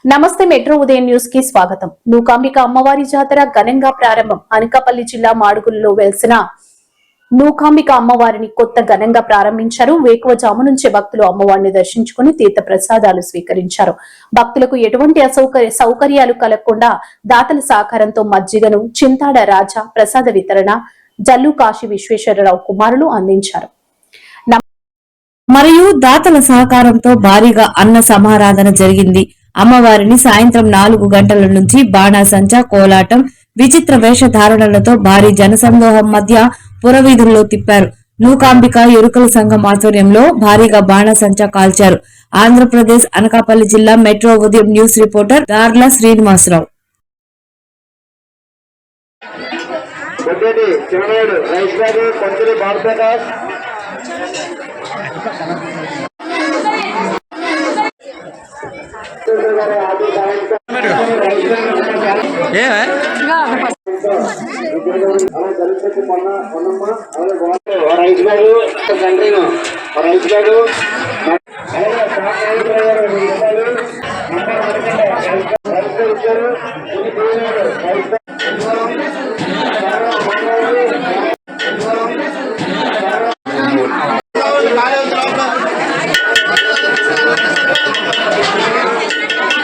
నమస్తే మెట్రో ఉదయం న్యూస్ కి స్వాగతం. నూకాంబిక అమ్మవారి జాతర ఘనంగా ప్రారంభం. అనకాపల్లి జిల్లా మాడుగులలో వెలిసిన నూకాంబిక అమ్మవారిని కొత్త ఘనంగా ప్రారంభించారు. వేకువజాము నుంచే భక్తులు అమ్మవారిని దర్శించుకుని తీర్థ ప్రసాదాలు స్వీకరించారు. భక్తులకు ఎటువంటి సౌకర్యాలు కలగకుండా దాతల సహకారంతో మజ్జిగను చింతాడ రాజా ప్రసాద వితరణ జల్లు కాశీ విశ్వేశ్వరరావు కుమారులు అందించారు. మరియు దాతల సహకారంతో భారీగా అన్న సమారాధన జరిగింది. అమ్మవారిని సాయంత్రం 4 గంటల నుంచి బాణాసంచా, కోలాటం, విచిత్ర వేషధారణలతో భారీ జనసందోహం మధ్య పురవీధుల్లో తిప్పారు. నూకాంబిక ఎరుకల సంఘం ఆధ్వర్యంలో భారీగా బాణాసంచా కాల్చారు. ఆంధ్రప్రదేశ్ అనకాపల్లి జిల్లా మెట్రో ఉదయం న్యూస్ రిపోర్టర్ గార్ల శ్రీనివాసరావు. రైతు